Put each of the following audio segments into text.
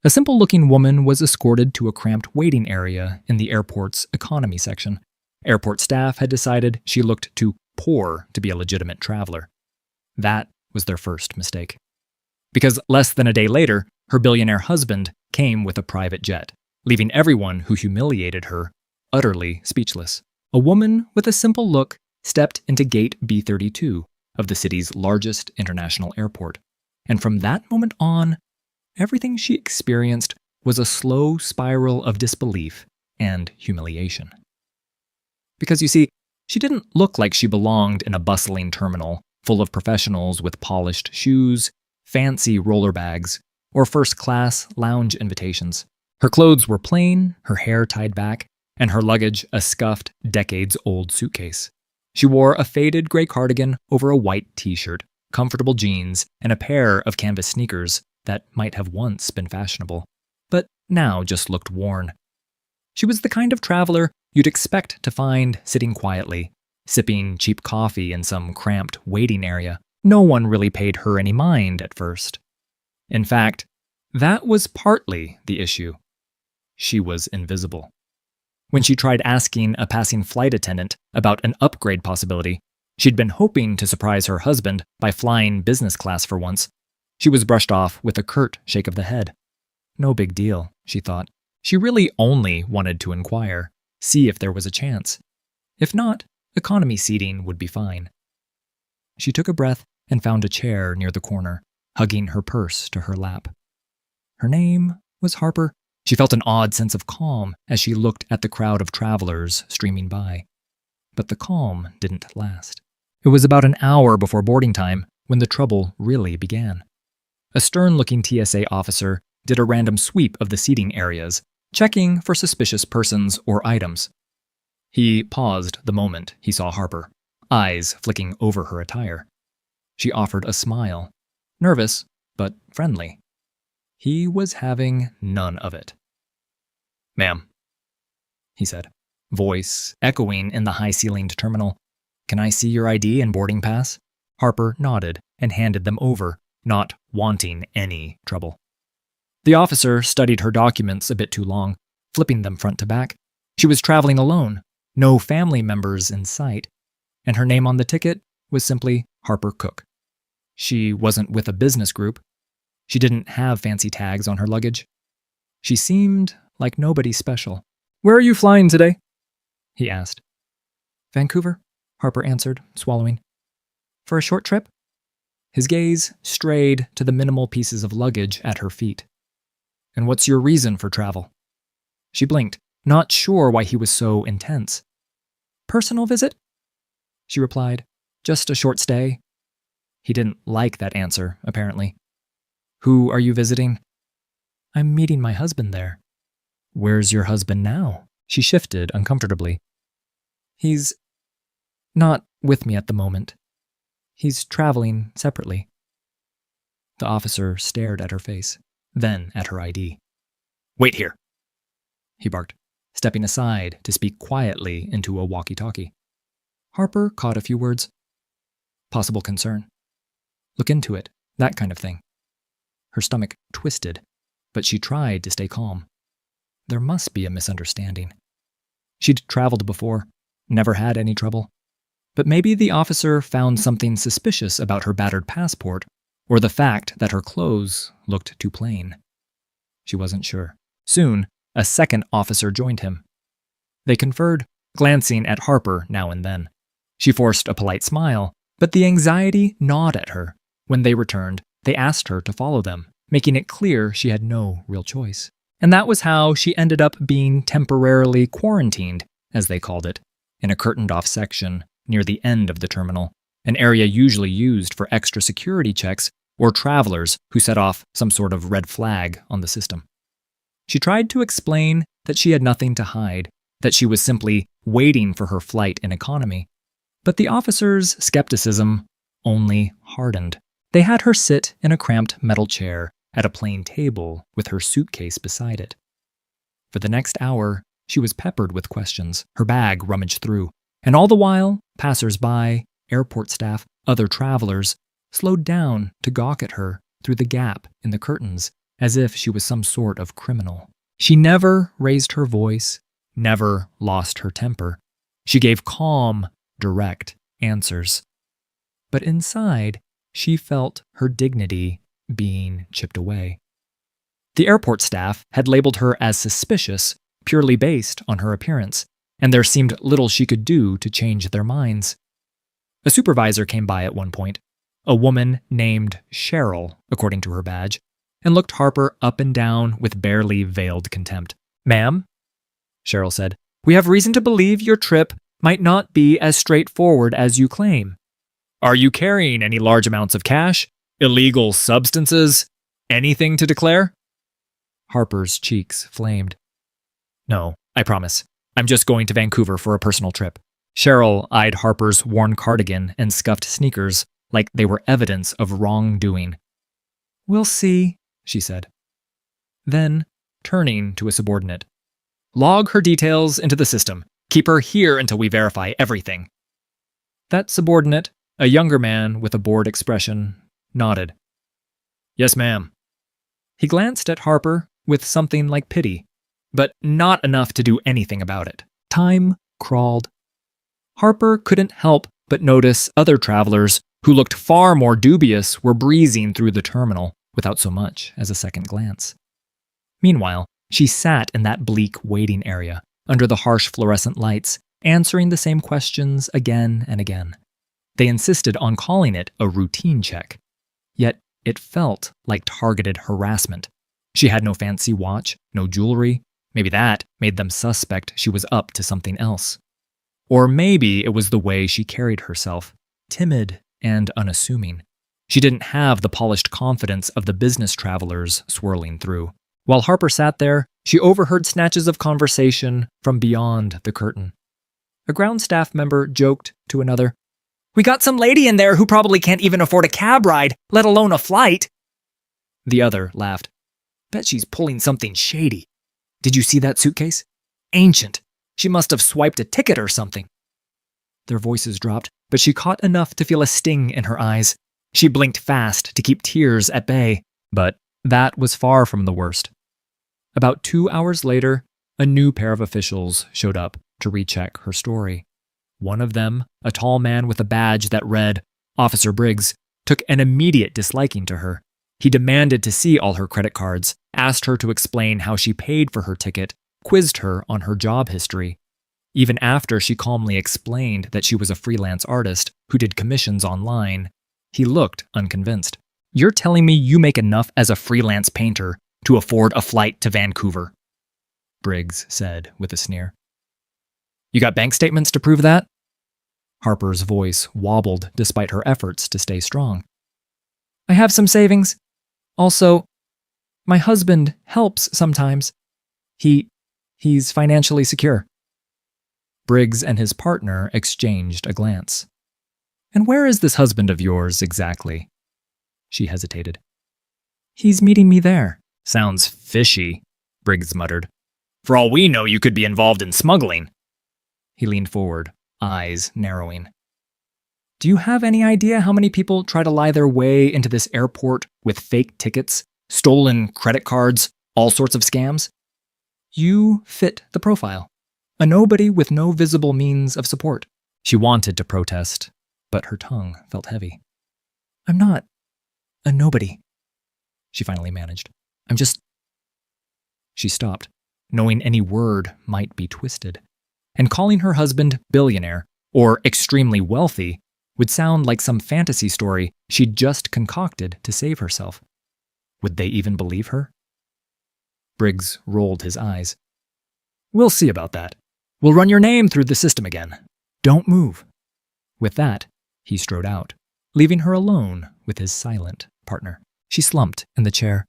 A simple-looking woman was escorted to a cramped waiting area in the airport's economy section. Airport staff had decided she looked too poor to be a legitimate traveler. That was their first mistake. Because less than a day later, her billionaire husband came with a private jet, leaving everyone who humiliated her utterly speechless. A woman with a simple look stepped into Gate B32 of the city's largest international airport. And from that moment on, everything she experienced was a slow spiral of disbelief and humiliation. Because you see, she didn't look like she belonged in a bustling terminal full of professionals with polished shoes, fancy roller bags, or first-class lounge invitations. Her clothes were plain, her hair tied back, and her luggage a scuffed, decades-old suitcase. She wore a faded gray cardigan over a white t-shirt, comfortable jeans, and a pair of canvas sneakers that might have once been fashionable, but now just looked worn. She was the kind of traveler you'd expect to find sitting quietly, sipping cheap coffee in some cramped waiting area. No one really paid her any mind at first. In fact, that was partly the issue. She was invisible. When she tried asking a passing flight attendant about an upgrade possibility, she'd been hoping to surprise her husband by flying business class for once. She was brushed off with a curt shake of the head. No big deal, she thought. She really only wanted to inquire, see if there was a chance. If not, economy seating would be fine. She took a breath and found a chair near the corner, hugging her purse to her lap. Her name was Harper. She felt an odd sense of calm as she looked at the crowd of travelers streaming by. But the calm didn't last. It was about an hour before boarding time when the trouble really began. A stern-looking TSA officer did a random sweep of the seating areas, checking for suspicious persons or items. He paused the moment he saw Harper, eyes flicking over her attire. She offered a smile, nervous but friendly. He was having none of it. "Ma'am," he said, voice echoing in the high-ceilinged terminal. "Can I see your ID and boarding pass?" Harper nodded and handed them over, not wanting any trouble. The officer studied her documents a bit too long, flipping them front to back. She was traveling alone, no family members in sight, and her name on the ticket was simply Harper Cook. She wasn't with a business group. She didn't have fancy tags on her luggage. She seemed like nobody special. "Where are you flying today?" he asked. "Vancouver," Harper answered, swallowing. "For a short trip?" His gaze strayed to the minimal pieces of luggage at her feet. "And what's your reason for travel?" She blinked, not sure why he was so intense. "Personal visit?" she replied. "Just a short stay." He didn't like that answer, apparently. "Who are you visiting?" "I'm meeting my husband there." "Where's your husband now?" She shifted uncomfortably. "He's not with me at the moment. He's traveling separately." The officer stared at her face, then at her ID. "Wait here," he barked, stepping aside to speak quietly into a walkie-talkie. Harper caught a few words. "Possible concern. Look into it, that kind of thing." Her stomach twisted, but she tried to stay calm. There must be a misunderstanding. She'd traveled before, never had any trouble. But maybe the officer found something suspicious about her battered passport, or the fact that her clothes looked too plain. She wasn't sure. Soon, a second officer joined him. They conferred, glancing at Harper now and then. She forced a polite smile, but the anxiety gnawed at her. When they returned, they asked her to follow them, making it clear she had no real choice. And that was how she ended up being temporarily quarantined, as they called it, in a curtained-off section near the end of the terminal, an area usually used for extra security checks or travelers who set off some sort of red flag on the system. She tried to explain that she had nothing to hide, that she was simply waiting for her flight in economy. But the officer's skepticism only hardened. They had her sit in a cramped metal chair at a plain table with her suitcase beside it. For the next hour, she was peppered with questions, her bag rummaged through, and all the while, passers-by, airport staff, other travelers, slowed down to gawk at her through the gap in the curtains as if she was some sort of criminal. She never raised her voice, never lost her temper. She gave calm, direct answers. But inside, she felt her dignity being chipped away. The airport staff had labeled her as suspicious purely based on her appearance, and there seemed little she could do to change their minds. A supervisor came by at one point, a woman named Cheryl, according to her badge, and looked Harper up and down with barely veiled contempt. "Ma'am," Cheryl said, "we have reason to believe your trip might not be as straightforward as you claim. Are you carrying any large amounts of cash, illegal substances, anything to declare?" Harper's cheeks flamed. "No, I promise. I'm just going to Vancouver for a personal trip." Cheryl eyed Harper's worn cardigan and scuffed sneakers like they were evidence of wrongdoing. "We'll see," she said. Then, turning to a subordinate, "Log her details into the system. Keep her here until we verify everything." That subordinate, a younger man with a bored expression, nodded. "Yes, ma'am." He glanced at Harper with something like pity, but not enough to do anything about it. Time crawled. Harper couldn't help but notice other travelers who looked far more dubious were breezing through the terminal without so much as a second glance. Meanwhile, she sat in that bleak waiting area under the harsh fluorescent lights, answering the same questions again and again. They insisted on calling it a routine check, yet it felt like targeted harassment. She had no fancy watch, no jewelry. Maybe that made them suspect she was up to something else. Or maybe it was the way she carried herself, timid and unassuming. She didn't have the polished confidence of the business travelers swirling through. While Harper sat there, she overheard snatches of conversation from beyond the curtain. A ground staff member joked to another, "We got some lady in there who probably can't even afford a cab ride, let alone a flight." The other laughed. "Bet she's pulling something shady. Did you see that suitcase? Ancient. She must have swiped a ticket or something." Their voices dropped, but she caught enough to feel a sting in her eyes. She blinked fast to keep tears at bay, but that was far from the worst. About 2 hours later, a new pair of officials showed up to recheck her story. One of them, a tall man with a badge that read Officer Briggs, took an immediate disliking to her. He demanded to see all her credit cards, asked her to explain how she paid for her ticket, quizzed her on her job history. Even after she calmly explained that she was a freelance artist who did commissions online, he looked unconvinced. "You're telling me you make enough as a freelance painter to afford a flight to Vancouver?" Briggs said with a sneer. "You got bank statements to prove that?" Harper's voice wobbled despite her efforts to stay strong. "I have some savings. Also, my husband helps sometimes. He's financially secure." Briggs and his partner exchanged a glance. "And where is this husband of yours exactly?" She hesitated. "He's meeting me there." "Sounds fishy," Briggs muttered. "For all we know, you could be involved in smuggling." He leaned forward, eyes narrowing. "Do you have any idea how many people try to lie their way into this airport with fake tickets, stolen credit cards, all sorts of scams? You fit the profile. A nobody with no visible means of support." She wanted to protest, but her tongue felt heavy. "I'm not a nobody," she finally managed. "I'm just—" She stopped, knowing any word might be twisted. And calling her husband billionaire, or extremely wealthy, would sound like some fantasy story she'd just concocted to save herself. Would they even believe her? Briggs rolled his eyes. "We'll see about that. We'll run your name through the system again. Don't move." With that, he strode out, leaving her alone with his silent partner. She slumped in the chair.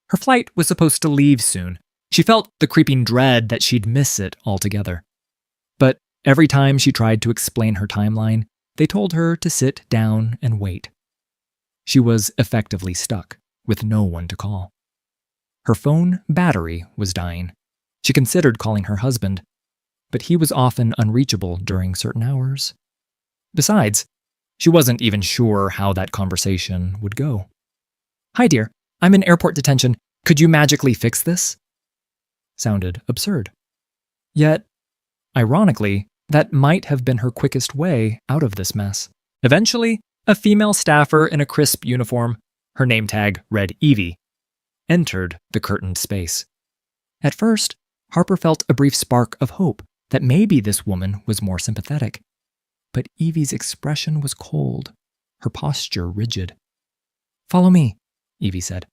Her flight was supposed to leave soon. She felt the creeping dread that she'd miss it altogether. But every time she tried to explain her timeline, they told her to sit down and wait. She was effectively stuck, with no one to call. Her phone battery was dying. She considered calling her husband, but he was often unreachable during certain hours. Besides, she wasn't even sure how that conversation would go. "Hi, dear. I'm in airport detention. Could you magically fix this? Sounded absurd. Yet, ironically, that might have been her quickest way out of this mess. Eventually, a female staffer in a crisp uniform, her name tag read Evie, entered the curtained space. At first, Harper felt a brief spark of hope that maybe this woman was more sympathetic. But Evie's expression was cold, her posture rigid. "Follow me," Evie said.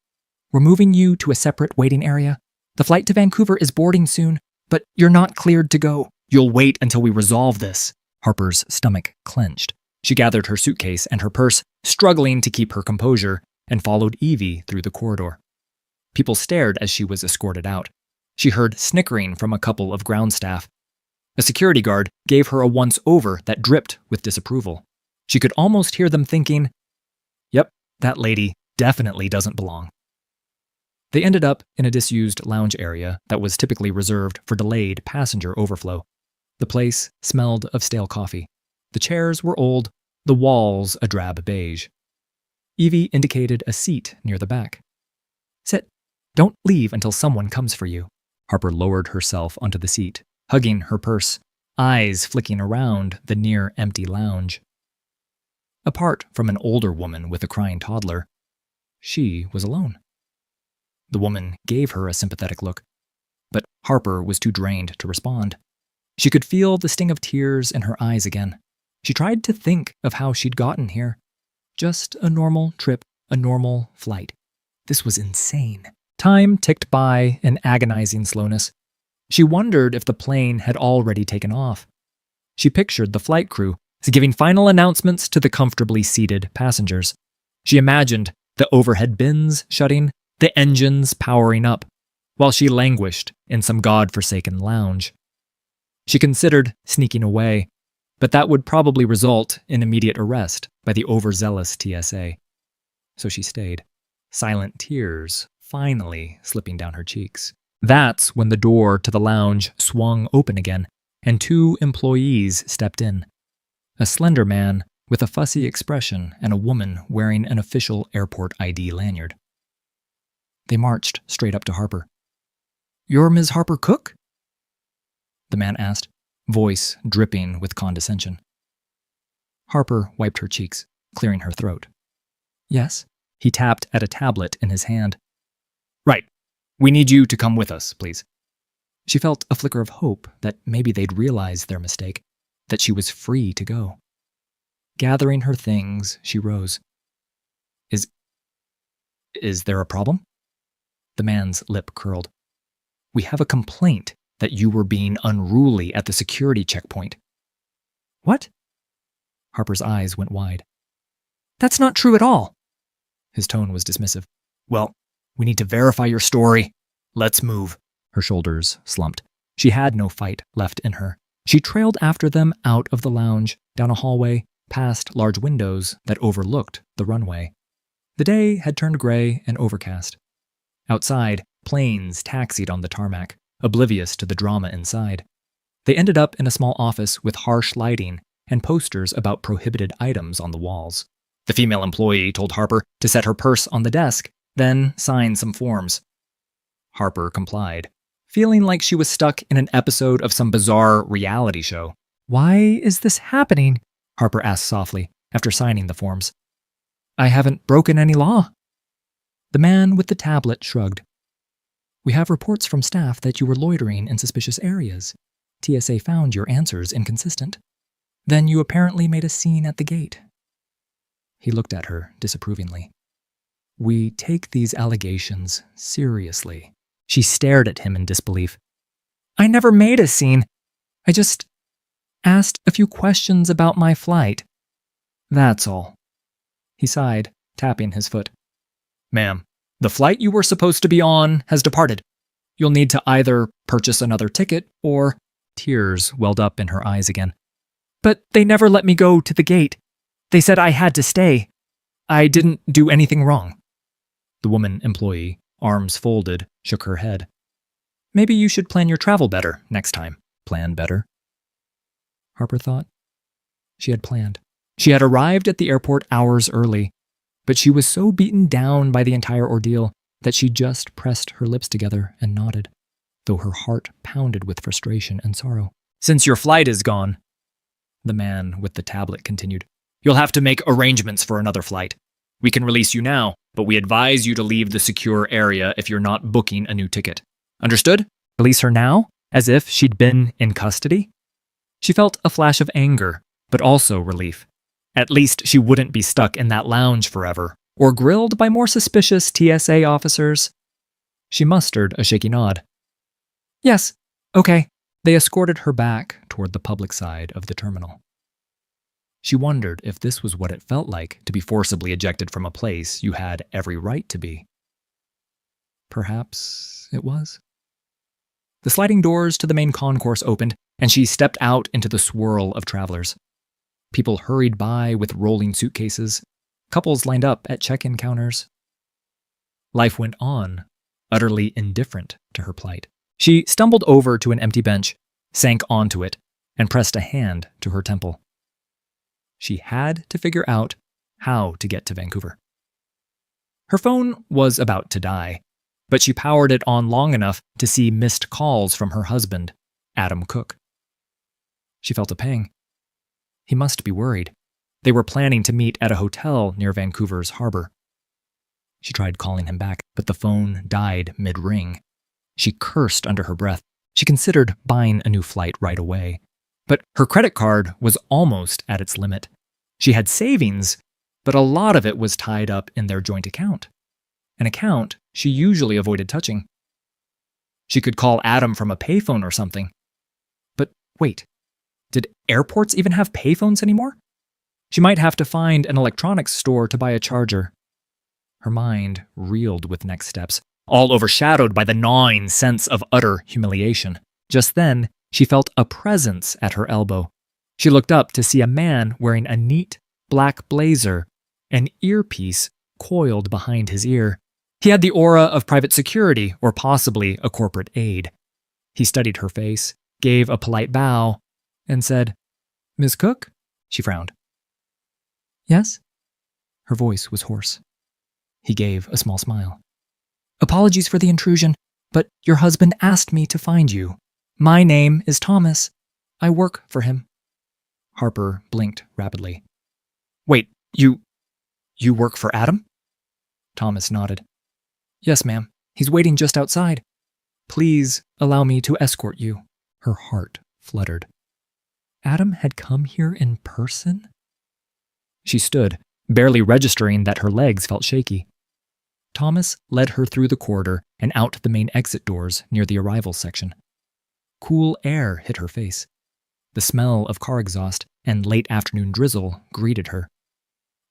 "We're moving you to a separate waiting area. The flight to Vancouver is boarding soon, but you're not cleared to go." "You'll wait until we resolve this." Harper's stomach clenched. She gathered her suitcase and her purse, struggling to keep her composure, and followed Evie through the corridor. People stared as she was escorted out. She heard snickering from a couple of ground staff. A security guard gave her a once-over that dripped with disapproval. She could almost hear them thinking, "Yep, that lady definitely doesn't belong." They ended up in a disused lounge area that was typically reserved for delayed passenger overflow. The place smelled of stale coffee. The chairs were old, the walls a drab beige. Evie indicated a seat near the back. "Sit. Don't leave until someone comes for you." Harper lowered herself onto the seat, hugging her purse, eyes flicking around the near-empty lounge. Apart from an older woman with a crying toddler, she was alone. The woman gave her a sympathetic look, but Harper was too drained to respond. She could feel the sting of tears in her eyes again. She tried to think of how she'd gotten here. Just a normal trip, a normal flight. This was insane. Time ticked by in agonizing slowness. She wondered if the plane had already taken off. She pictured the flight crew giving final announcements to the comfortably seated passengers. She imagined the overhead bins shutting, the engines powering up, while she languished in some godforsaken lounge. She considered sneaking away, but that would probably result in immediate arrest by the overzealous TSA. So she stayed, silent tears finally slipping down her cheeks. That's when the door to the lounge swung open again, and two employees stepped in. A slender man with a fussy expression and a woman wearing an official airport ID lanyard. They marched straight up to Harper. "You're Ms. Harper Cook?" the man asked, voice dripping with condescension. Harper wiped her cheeks, clearing her throat. "Yes." He tapped at a tablet in his hand. "Right. We need you to come with us, please." She felt a flicker of hope that maybe they'd realized their mistake, that she was free to go. Gathering her things, she rose. Is there a problem?" The man's lip curled. "We have a complaint that you were being unruly at the security checkpoint." "What?" Harper's eyes went wide. "That's not true at all." His tone was dismissive. "Well, we need to verify your story. Let's move." Her shoulders slumped. She had no fight left in her. She trailed after them out of the lounge, down a hallway, past large windows that overlooked the runway. The day had turned gray and overcast. Outside, planes taxied on the tarmac, oblivious to the drama inside. They ended up in a small office with harsh lighting and posters about prohibited items on the walls. The female employee told Harper to set her purse on the desk, then sign some forms. Harper complied, feeling like she was stuck in an episode of some bizarre reality show. "Why is this happening?" Harper asked softly, after signing the forms. "I haven't broken any law." The man with the tablet shrugged. "We have reports from staff that you were loitering in suspicious areas. TSA found your answers inconsistent. Then you apparently made a scene at the gate." He looked at her disapprovingly. "We take these allegations seriously." She stared at him in disbelief. "I never made a scene. I just asked a few questions about my flight. That's all." He sighed, tapping his foot. "Ma'am, the flight you were supposed to be on has departed. You'll need to either purchase another ticket or—" Tears welled up in her eyes again. "But they never let me go to the gate. They said I had to stay. I didn't do anything wrong." The woman employee, arms folded, shook her head. "Maybe you should plan your travel better next time." "Plan better?" Harper thought. She had planned. She had arrived at the airport hours early, but she was so beaten down by the entire ordeal that she just pressed her lips together and nodded, though her heart pounded with frustration and sorrow. "Since your flight is gone," the man with the tablet continued, "you'll have to make arrangements for another flight. We can release you now, but we advise you to leave the secure area if you're not booking a new ticket. Understood?" Release her now? As if she'd been in custody? She felt a flash of anger, but also relief. At least she wouldn't be stuck in that lounge forever, or grilled by more suspicious TSA officers. She mustered a shaky nod. "Yes, okay." They escorted her back toward the public side of the terminal. She wondered if this was what it felt like to be forcibly ejected from a place you had every right to be. Perhaps it was. The sliding doors to the main concourse opened, and she stepped out into the swirl of travelers. People hurried by with rolling suitcases. Couples lined up at check-in counters. Life went on, utterly indifferent to her plight. She stumbled over to an empty bench, sank onto it, and pressed a hand to her temple. She had to figure out how to get to Vancouver. Her phone was about to die, but she powered it on long enough to see missed calls from her husband, Adam Cook. She felt a pang. He must be worried. They were planning to meet at a hotel near Vancouver's harbor. She tried calling him back, but the phone died mid-ring. She cursed under her breath. She considered buying a new flight right away. But her credit card was almost at its limit. She had savings, but a lot of it was tied up in their joint account. An account she usually avoided touching. She could call Adam from a payphone or something. But wait, did airports even have payphones anymore? She might have to find an electronics store to buy a charger. Her mind reeled with next steps, all overshadowed by the gnawing sense of utter humiliation. Just then, she felt a presence at her elbow. She looked up to see a man wearing a neat black blazer, an earpiece coiled behind his ear. He had the aura of private security or possibly a corporate aide. He studied her face, gave a polite bow, and said, "Miss Cook?" She frowned. "Yes?" Her voice was hoarse. He gave a small smile. "Apologies for the intrusion, but your husband asked me to find you. My name is Thomas. I work for him." Harper blinked rapidly. "Wait, you work for Adam?" Thomas nodded. "Yes, ma'am. He's waiting just outside. Please allow me to escort you." Her heart fluttered. Adam had come here in person? She stood, barely registering that her legs felt shaky. Thomas led her through the corridor and out the main exit doors near the arrivals section. Cool air hit her face. The smell of car exhaust and late afternoon drizzle greeted her.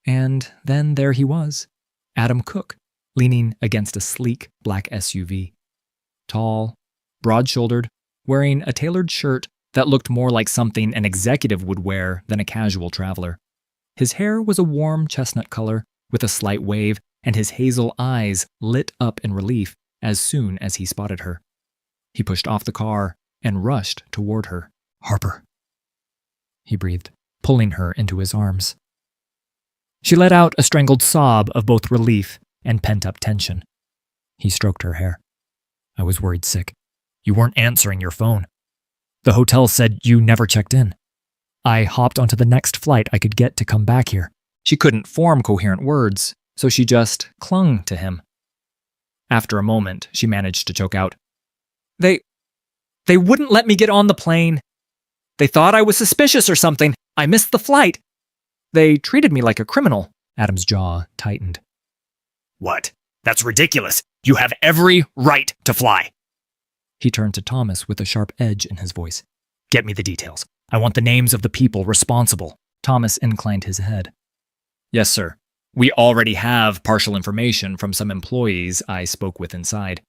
And then there he was, Adam Cook, leaning against a sleek black SUV. Tall, broad-shouldered, wearing a tailored shirt that looked more like something an executive would wear than a casual traveler. His hair was a warm chestnut color with a slight wave, and his hazel eyes lit up in relief as soon as he spotted her. He pushed off the car and rushed toward her. "Harper," he breathed, pulling her into his arms. She let out a strangled sob of both relief and pent-up tension. He stroked her hair. "I was worried sick. You weren't answering your phone. The hotel said you never checked in. I hopped onto the next flight I could get to come back here." She couldn't form coherent words, so she just clung to him. After a moment, she managed to choke out, They wouldn't let me get on the plane. They thought I was suspicious or something. I missed the flight. They treated me like a criminal." Adam's jaw tightened. "What? That's ridiculous. You have every right to fly." He turned to Thomas with a sharp edge in his voice. "Get me the details. I want the names of the people responsible." Thomas inclined his head. "Yes, sir. We already have partial information from some employees I spoke with inside.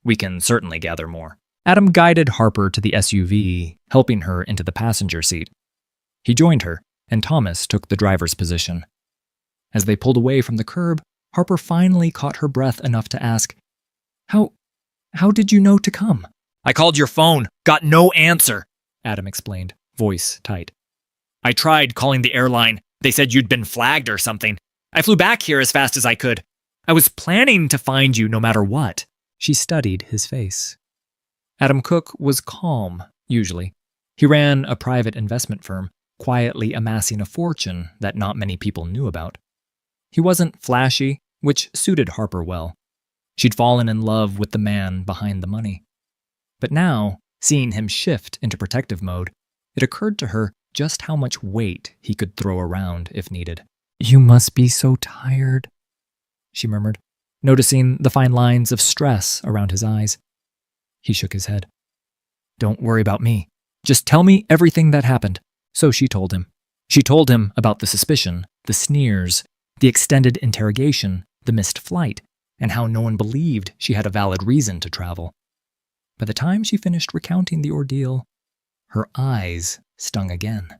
We can certainly gather more." Adam guided Harper to the SUV, helping her into the passenger seat. He joined her, and Thomas took the driver's position. As they pulled away from the curb, Harper finally caught her breath enough to ask, How did you know to come?" "I called your phone. Got no answer," Adam explained, voice tight. "I tried calling the airline. They said you'd been flagged or something. I flew back here as fast as I could. I was planning to find you no matter what." She studied his face. Adam Cook was calm, usually. He ran a private investment firm, quietly amassing a fortune that not many people knew about. He wasn't flashy, which suited Harper well. She'd fallen in love with the man behind the money. But now, seeing him shift into protective mode, it occurred to her just how much weight he could throw around if needed. "You must be so tired," she murmured, noticing the fine lines of stress around his eyes. He shook his head. "Don't worry about me. Just tell me everything that happened." So she told him. She told him about the suspicion, the sneers, the extended interrogation, the missed flight, and how no one believed she had a valid reason to travel. By the time she finished recounting the ordeal, her eyes stung again.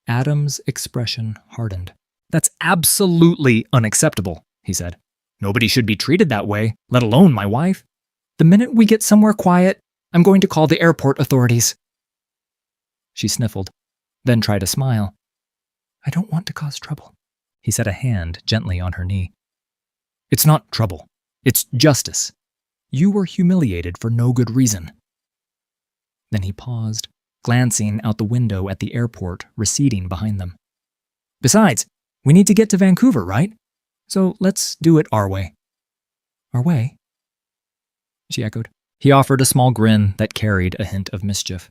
Adam's expression hardened. "That's absolutely unacceptable," he said. "Nobody should be treated that way, let alone my wife. The minute we get somewhere quiet, I'm going to call the airport authorities." She sniffled, then tried a smile. "I don't want to cause trouble." He set a hand gently on her knee. "It's not trouble. It's justice. You were humiliated for no good reason." Then he paused, glancing out the window at the airport receding behind them. "Besides, we need to get to Vancouver, right? So let's do it our way." "Our way?" she echoed. He offered a small grin that carried a hint of mischief.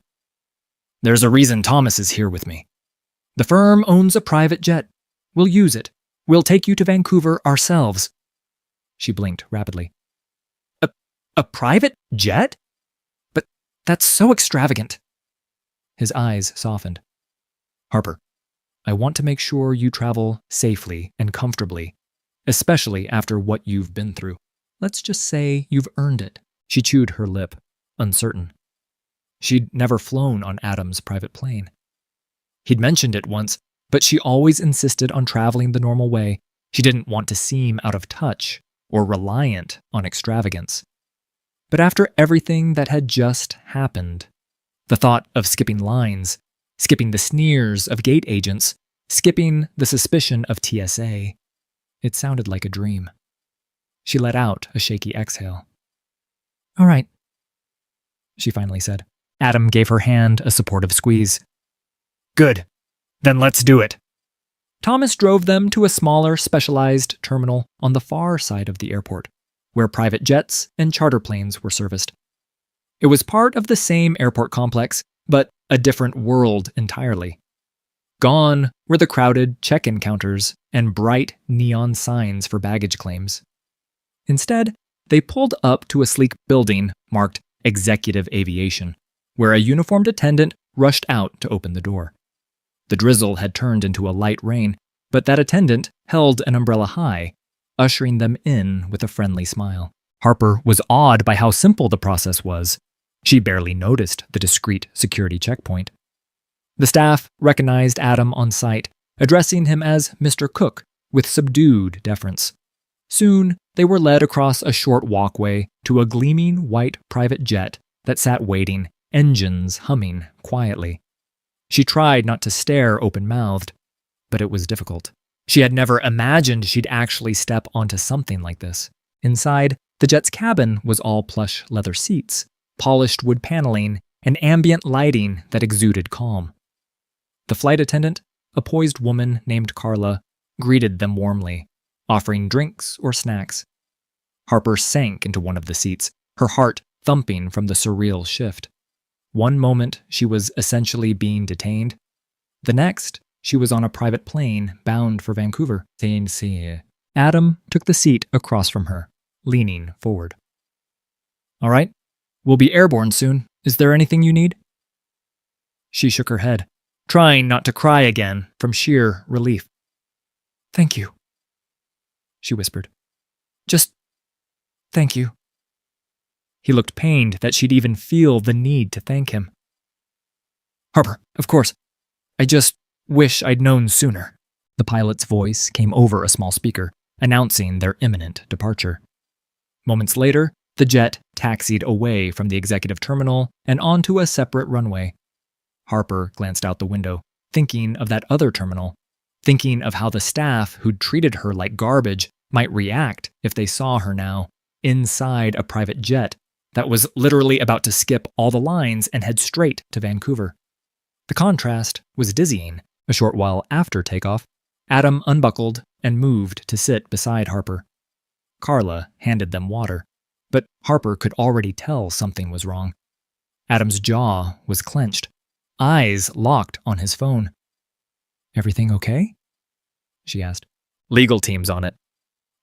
"There's a reason Thomas is here with me. The firm owns a private jet. We'll use it. We'll take you to Vancouver ourselves." She blinked rapidly. A private jet? But that's so extravagant." His eyes softened. "Harper, I want to make sure you travel safely and comfortably, especially after what you've been through. Let's just say you've earned it." She chewed her lip, uncertain. She'd never flown on Adam's private plane. He'd mentioned it once, but she always insisted on traveling the normal way. She didn't want to seem out of touch or reliant on extravagance. But after everything that had just happened, the thought of skipping lines, skipping the sneers of gate agents, skipping the suspicion of TSA, it sounded like a dream. She let out a shaky exhale. "All right," she finally said. Adam gave her hand a supportive squeeze. "Good. Then let's do it." Thomas drove them to a smaller, specialized terminal on the far side of the airport, where private jets and charter planes were serviced. It was part of the same airport complex, but a different world entirely. Gone were the crowded check-in counters and bright neon signs for baggage claims. Instead, they pulled up to a sleek building marked Executive Aviation, where a uniformed attendant rushed out to open the door. The drizzle had turned into a light rain, but that attendant held an umbrella high, ushering them in with a friendly smile. Harper was awed by how simple the process was. She barely noticed the discreet security checkpoint. The staff recognized Adam on sight, addressing him as Mr. Cook with subdued deference. Soon, they were led across a short walkway to a gleaming white private jet that sat waiting, engines humming quietly. She tried not to stare open-mouthed, but it was difficult. She had never imagined she'd actually step onto something like this. Inside, the jet's cabin was all plush leather seats, polished wood paneling, and ambient lighting that exuded calm. The flight attendant, a poised woman named Carla, greeted them warmly, offering drinks or snacks. Harper sank into one of the seats, her heart thumping from the surreal shift. One moment, she was essentially being detained. The next, she was on a private plane bound for Vancouver. Adam took the seat across from her, leaning forward. "All right, we'll be airborne soon. Is there anything you need?" She shook her head, trying not to cry again from sheer relief. "Thank you," she whispered. "Just thank you." He looked pained that she'd even feel the need to thank him. "Harper, of course. I just wish I'd known sooner." The pilot's voice came over a small speaker, announcing their imminent departure. Moments later, the jet taxied away from the executive terminal and onto a separate runway. Harper glanced out the window, thinking of that other terminal, thinking of how the staff who'd treated her like garbage might react if they saw her now inside a private jet that was literally about to skip all the lines and head straight to Vancouver. The contrast was dizzying. A short while after takeoff, Adam unbuckled and moved to sit beside Harper. Carla handed them water, but Harper could already tell something was wrong. Adam's jaw was clenched, eyes locked on his phone. "Everything okay?" she asked. "Legal team's on it,"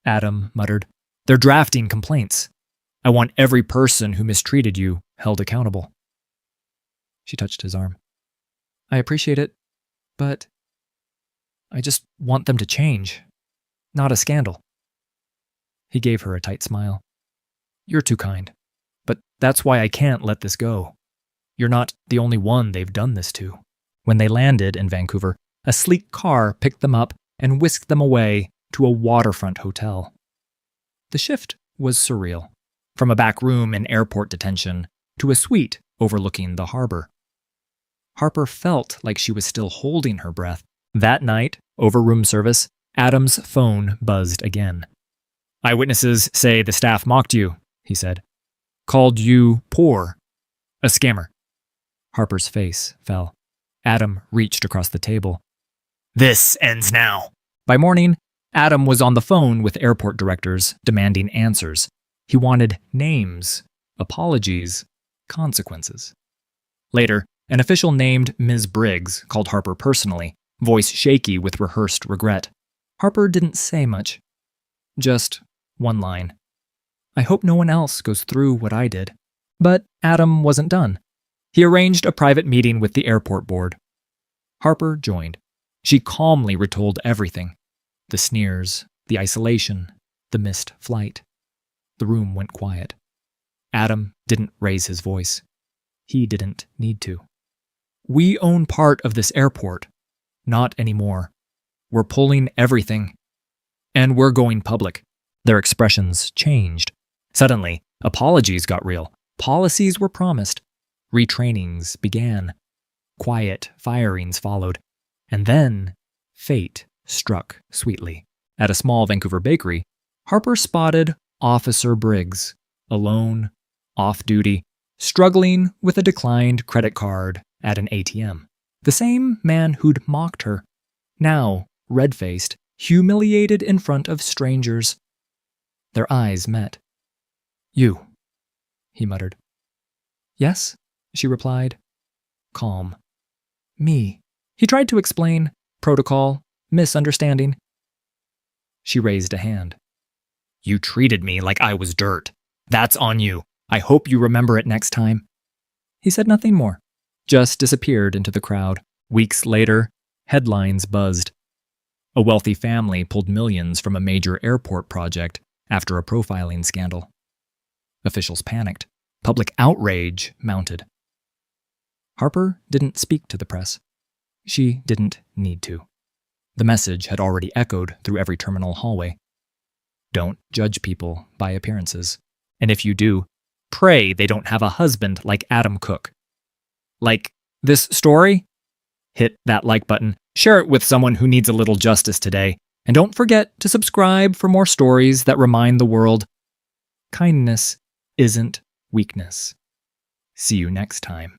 Adam muttered. "They're drafting complaints. I want every person who mistreated you held accountable." She touched his arm. "I appreciate it, but I just want them to change, not a scandal." He gave her a tight smile. "You're too kind, but that's why I can't let this go. You're not the only one they've done this to." When they landed in Vancouver, a sleek car picked them up and whisked them away to a waterfront hotel. The shift was surreal. From a back room in airport detention to a suite overlooking the harbor. Harper felt like she was still holding her breath. That night, over room service, Adam's phone buzzed again. "Eyewitnesses say the staff mocked you," he said. "Called you poor. A scammer." Harper's face fell. Adam reached across the table. "This ends now." By morning, Adam was on the phone with airport directors demanding answers. He wanted names, apologies, consequences. Later, an official named Ms. Briggs called Harper personally, voice shaky with rehearsed regret. Harper didn't say much. Just one line. "I hope no one else goes through what I did." But Adam wasn't done. He arranged a private meeting with the airport board. Harper joined. She calmly retold everything. The sneers, the isolation, the missed flight. The room went quiet. Adam didn't raise his voice. He didn't need to. "We own part of this airport. Not anymore. We're pulling everything. And we're going public." Their expressions changed. Suddenly, apologies got real. Policies were promised. Retrainings began. Quiet firings followed. And then, fate struck sweetly. At a small Vancouver bakery, Harper spotted Officer Briggs, alone, off-duty, struggling with a declined credit card at an ATM. The same man who'd mocked her, now red-faced, humiliated in front of strangers. Their eyes met. "You," he muttered. "Yes," she replied, calm. "Me." He tried to explain, protocol, misunderstanding. She raised a hand. "You treated me like I was dirt. That's on you. I hope you remember it next time." He said nothing more, just disappeared into the crowd. Weeks later, headlines buzzed. A wealthy family pulled millions from a major airport project after a profiling scandal. Officials panicked. Public outrage mounted. Harper didn't speak to the press. She didn't need to. The message had already echoed through every terminal hallway. Don't judge people by appearances. And if you do, pray they don't have a husband like Adam Cook. Like this story? Hit that like button, share it with someone who needs a little justice today, and don't forget to subscribe for more stories that remind the world kindness isn't weakness. See you next time.